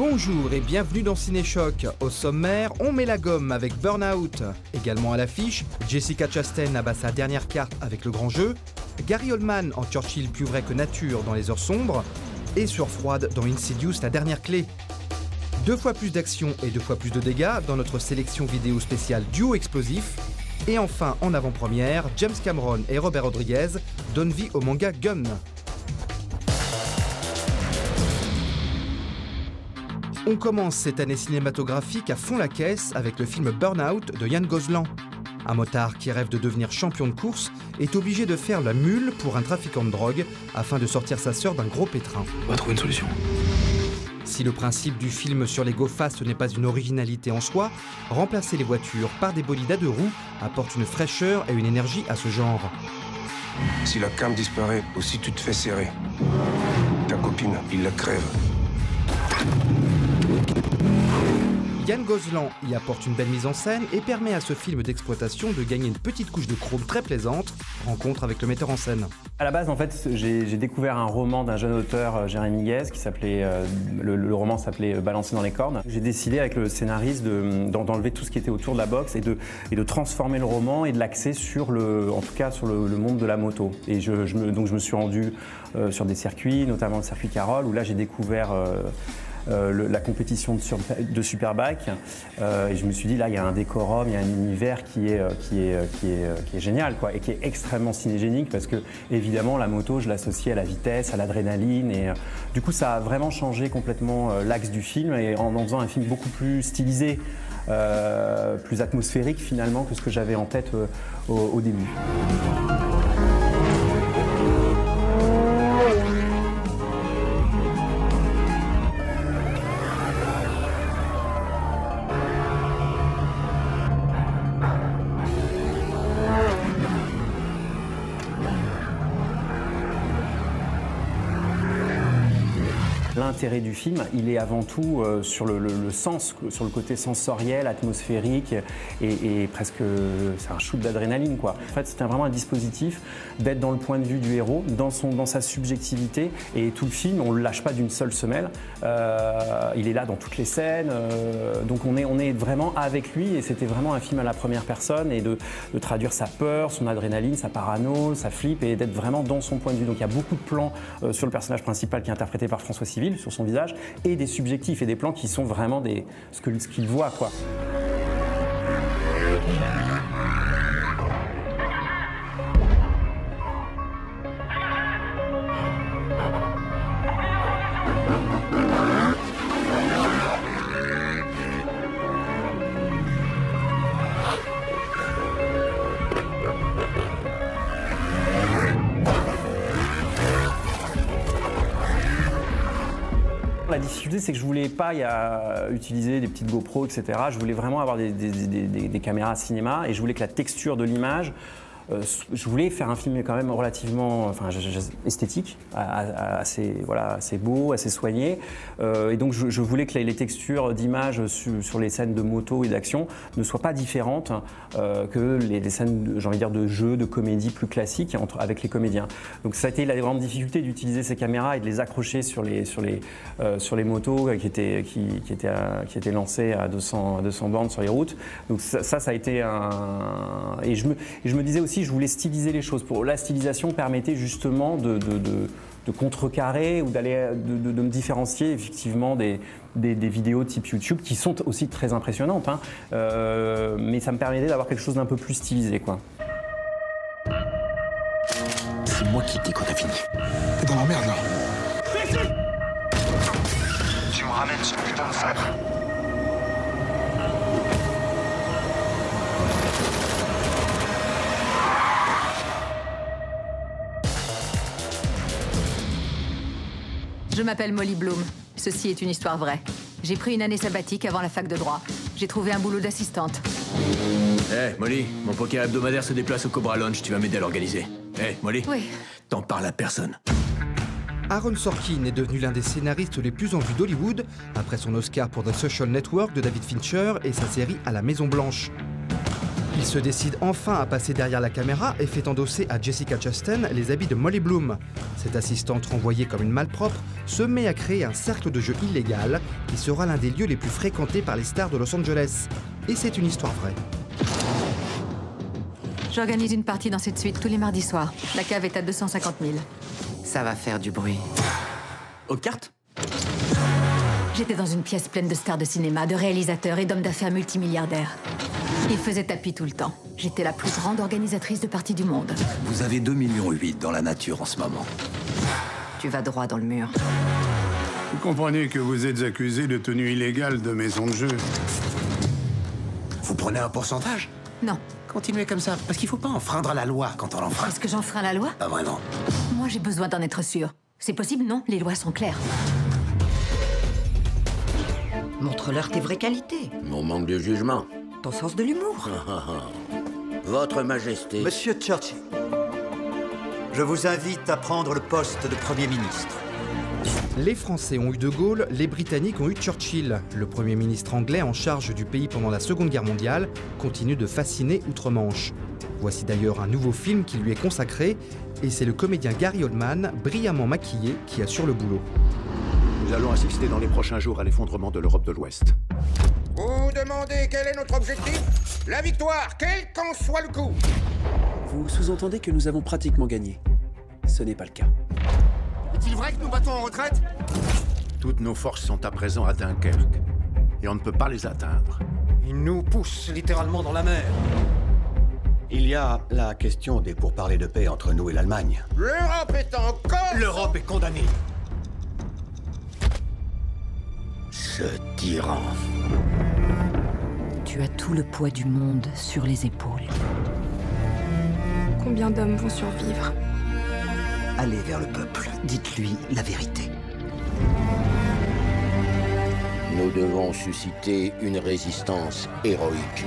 Bonjour et bienvenue dans Cinéchoc. Au sommaire, on met la gomme avec Burnout. Également à l'affiche, Jessica Chastain abat sa dernière carte avec Le Grand Jeu, Gary Oldman en Churchill plus vrai que nature dans Les Heures sombres, et Sueur froide dans Insidious, la dernière clé. 2 fois plus d'action et 2 fois plus de dégâts dans notre sélection vidéo spéciale duo explosif. Et enfin, en avant-première, James Cameron et Robert Rodriguez donnent vie au manga Gun. On commence cette année cinématographique à fond la caisse avec le film Burnout de Ryan Gosling. Un motard qui rêve de devenir champion de course est obligé de faire la mule pour un trafiquant de drogue afin de sortir sa sœur d'un gros pétrin. On va trouver une solution. Si le principe du film sur les go-fast n'est pas une originalité en soi, remplacer les voitures par des bolides à 2 roues apporte une fraîcheur et une énergie à ce genre. Si la cam disparaît ou si tu te fais serrer, ta copine, il la crève. Ryan Gosling y apporte une belle mise en scène et permet à ce film d'exploitation de gagner une petite couche de chrome très plaisante, rencontre avec le metteur en scène. À la base, en fait, j'ai découvert un roman d'un jeune auteur, Jérémy Guez, qui s'appelait, le roman s'appelait Balancer dans les cordes. J'ai décidé avec le scénariste d'enlever tout ce qui était autour de la boxe et de transformer le roman et de l'axer sur en tout cas sur le monde de la moto. Et donc je me suis rendu sur des circuits, notamment le circuit Carole, où là j'ai découvert la compétition de Superbike et je me suis dit là il y a un décorum, il y a un univers qui est génial quoi, et qui est extrêmement cinégénique parce que évidemment la moto je l'associe à la vitesse, à l'adrénaline et du coup ça a vraiment changé complètement l'axe du film et en faisant un film beaucoup plus stylisé, plus atmosphérique finalement que ce que j'avais en tête au début. L'intérêt du film, il est avant tout sur le sens, sur le côté sensoriel, atmosphérique et presque c'est un shoot d'adrénaline quoi. En fait, c'était vraiment un dispositif d'être dans le point de vue du héros, dans sa subjectivité et tout le film, on le lâche pas d'une seule semelle. Il est là dans toutes les scènes, donc on est vraiment avec lui et c'était vraiment un film à la première personne et de traduire sa peur, son adrénaline, sa parano, sa flip et d'être vraiment dans son point de vue. Donc il y a beaucoup de plans sur le personnage principal qui est interprété par François Civil, sur son visage, et des subjectifs et des plans qui sont vraiment ce qu'il voit quoi. La difficulté, c'est que je voulais pas utiliser des petites GoPro, etc. Je voulais vraiment avoir des caméras cinéma et je voulais que la texture de l'image, je voulais faire un film quand même relativement esthétique, assez beau, assez soigné. Et donc je voulais que les textures d'image sur les scènes de moto et d'action ne soient pas différentes que les scènes, j'ai envie de dire, de jeu, de comédie plus classiques avec les comédiens. Donc ça a été la grande difficulté d'utiliser ces caméras et de les accrocher sur les motos qui étaient lancées à 200 bornes sur les routes. Donc ça a été et je me disais aussi, je voulais styliser les choses. La stylisation permettait justement de contrecarrer ou de me différencier effectivement des vidéos type YouTube qui sont aussi très impressionnantes, hein, mais ça me permettait d'avoir quelque chose d'un peu plus stylisé, quoi. C'est moi qui dis qu'on a fini. T'es dans la merde là. Tu me ramènes ce putain de sabre. Je m'appelle Molly Bloom. Ceci est une histoire vraie. J'ai pris une année sabbatique avant la fac de droit. J'ai trouvé un boulot d'assistante. Hé, Molly, mon poker hebdomadaire se déplace au Cobra Lounge. Tu vas m'aider à l'organiser. Hé, Molly. Oui. T'en parles à personne. Aaron Sorkin est devenu l'un des scénaristes les plus en vue d'Hollywood après son Oscar pour The Social Network de David Fincher et sa série À la Maison Blanche. Il se décide enfin à passer derrière la caméra et fait endosser à Jessica Chastain les habits de Molly Bloom. Cette assistante renvoyée comme une malpropre se met à créer un cercle de jeu illégal qui sera l'un des lieux les plus fréquentés par les stars de Los Angeles. Et c'est une histoire vraie. J'organise une partie dans cette suite tous les mardis soirs. La cave est à 250 000. Ça va faire du bruit. Aux cartes? J'étais dans une pièce pleine de stars de cinéma, de réalisateurs et d'hommes d'affaires multimilliardaires. Ils faisaient tapis tout le temps. J'étais la plus grande organisatrice de parties du monde. Vous avez 2,8 millions dans la nature en ce moment. Tu vas droit dans le mur. Vous comprenez que vous êtes accusé de tenue illégale de maison de jeu. Vous prenez un pourcentage? Non. Continuez comme ça, parce qu'il faut pas enfreindre la loi quand on l'enfreint. Est-ce que j'enfreins la loi? Pas vraiment. Moi, j'ai besoin d'en être sûre. C'est possible, non? Les lois sont claires. Montre-leur tes vraies qualités. Mon manque de jugement. Ton sens de l'humour. Votre Majesté. Monsieur Churchill, je vous invite à prendre le poste de Premier ministre. Les Français ont eu De Gaulle, les Britanniques ont eu Churchill. Le Premier ministre anglais en charge du pays pendant la Seconde Guerre mondiale continue de fasciner outre-Manche. Voici d'ailleurs un nouveau film qui lui est consacré, et c'est le comédien Gary Oldman, brillamment maquillé, qui assure le boulot. Nous allons assister dans les prochains jours à l'effondrement de l'Europe de l'Ouest. Vous demandez quel est notre objectif? La victoire, quel qu'en soit le coup. Vous sous-entendez que nous avons pratiquement gagné. Ce n'est pas le cas. Est-il vrai que nous battons en retraite? Toutes nos forces sont à présent à Dunkerque. Et on ne peut pas les atteindre. Ils nous poussent littéralement dans la mer. Il y a la question des pourparlers de paix entre nous et l'Allemagne. L'Europe est en cause. L'Europe est condamnée. Ce tyran. Tu as tout le poids du monde sur les épaules. Combien d'hommes vont survivre? Allez vers le peuple, dites-lui la vérité. Nous devons susciter une résistance héroïque.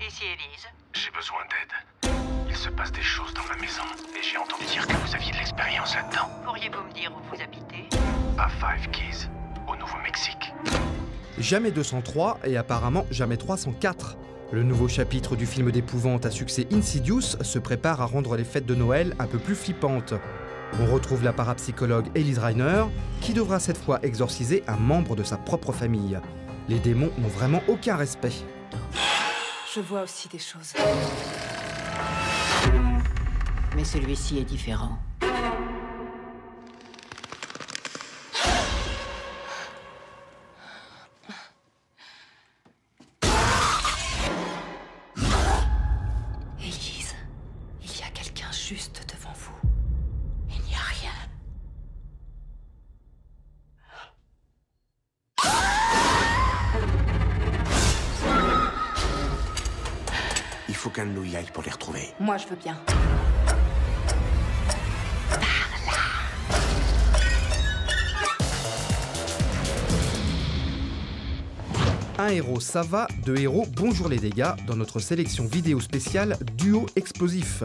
Ici Élise. J'ai besoin d'aide. Il se passe des choses dans ma maison et j'ai entendu dire que vous aviez de l'expérience là-dedans. Pourriez-vous me dire où vous habitez? À Five Keys, au Nouveau-Mexique. Jamais 203 et apparemment jamais 304. Le nouveau chapitre du film d'épouvante à succès Insidious se prépare à rendre les fêtes de Noël un peu plus flippantes. On retrouve la parapsychologue Elise Reiner, qui devra cette fois exorciser un membre de sa propre famille. Les démons n'ont vraiment aucun respect. Je vois aussi des choses. Mais celui-ci est différent. Élise, il y a quelqu'un juste devant vous. Il n'y a rien. Il faut qu'un de nous y aille pour les retrouver. Moi, je veux bien. Un héros ça va, deux héros bonjour les dégâts dans notre sélection vidéo spéciale Duo Explosif.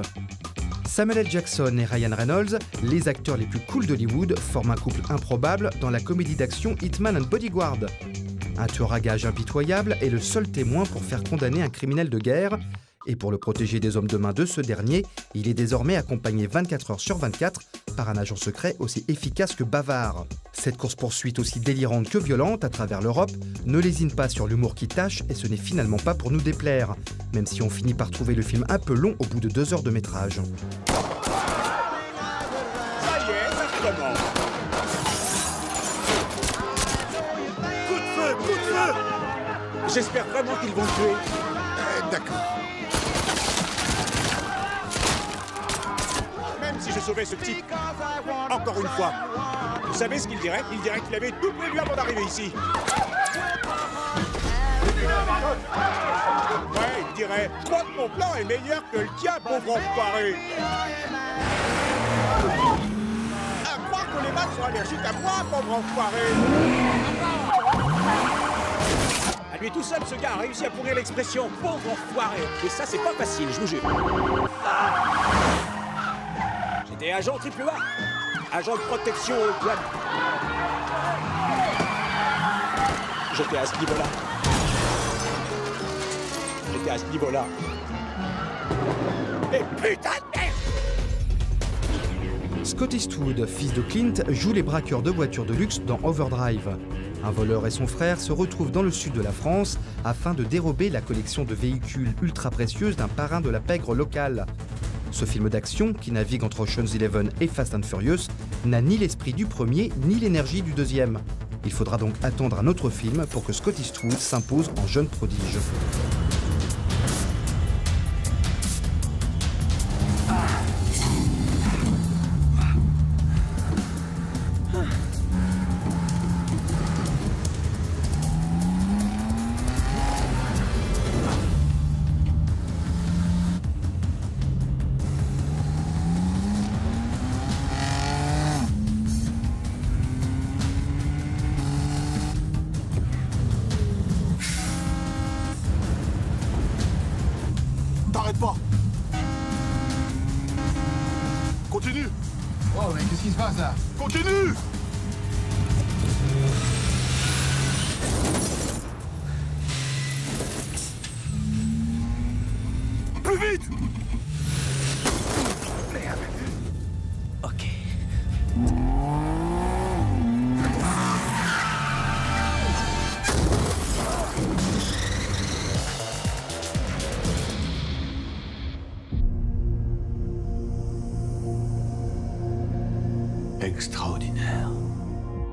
Samuel L. Jackson et Ryan Reynolds, les acteurs les plus cools d'Hollywood, forment un couple improbable dans la comédie d'action Hitman and Bodyguard. Un tueur à gages impitoyable est le seul témoin pour faire condamner un criminel de guerre. Et pour le protéger des hommes de main de ce dernier, il est désormais accompagné 24 heures sur 24 par un agent secret aussi efficace que bavard. Cette course-poursuite aussi délirante que violente à travers l'Europe ne lésine pas sur l'humour qui tâche et ce n'est finalement pas pour nous déplaire, même si on finit par trouver le film un peu long au bout de 2 heures de métrage. Ça y est, ça recommence. Coup de feu, coup de feu. J'espère vraiment qu'ils vont le tuer. D'accord. Même si je sauvais ce type, encore une fois, vous savez ce qu'il dirait? Il dirait qu'il avait tout prévu avant d'arriver ici. Ouais, il dirait, je crois que mon plan est meilleur que le tien, pauvre enfoiré. À croire que les balles sont allergiques à moi, pauvre enfoiré. À lui tout seul, ce gars a réussi à pourrir l'expression pauvre enfoiré. Et ça, c'est pas facile, je vous jure. J'étais agent AAA, agent de protection aux douanes. J'étais à ce niveau-là. à ce niveau-là. Et putain de merde! Scott Eastwood, fils de Clint, joue les braqueurs de voitures de luxe dans Overdrive. Un voleur et son frère se retrouvent dans le sud de la France afin de dérober la collection de véhicules ultra précieuses d'un parrain de la pègre locale. Ce film d'action, qui navigue entre Ocean's 11 et Fast and Furious, n'a ni l'esprit du premier ni l'énergie du deuxième. Il faudra donc attendre un autre film pour que Scott Eastwood s'impose en jeune prodige. T'arrêtes pas! Continue! Oh, mais qu'est-ce qui se passe là? Continue! Plus vite! Merde. Ok. Extraordinaire.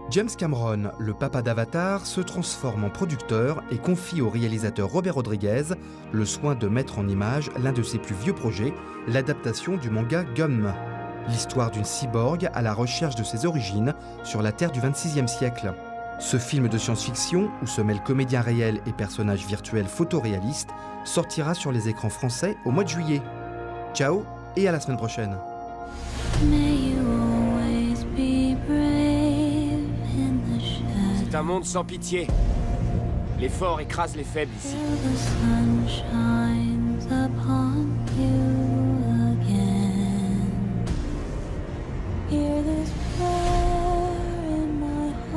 James Cameron, le papa d'Avatar, se transforme en producteur et confie au réalisateur Robert Rodriguez le soin de mettre en image l'un de ses plus vieux projets, l'adaptation du manga Gum. L'histoire d'une cyborg à la recherche de ses origines sur la Terre du XXVIe siècle. Ce film de science-fiction, où se mêlent comédiens réels et personnages virtuels photoréalistes, sortira sur les écrans français au mois de juillet. Ciao et à la semaine prochaine. C'est un monde sans pitié. Les forts écrasent les faibles ici.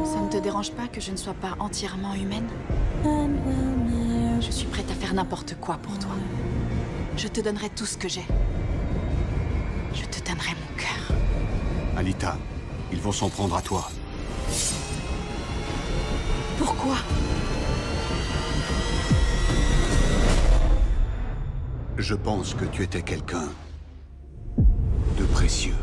Ça ne te dérange pas que je ne sois pas entièrement humaine? Je suis prête à faire n'importe quoi pour toi. Je te donnerai tout ce que j'ai. Je te donnerai mon cœur. Alita, ils vont s'en prendre à toi. Pourquoi? Je pense que tu étais quelqu'un de précieux.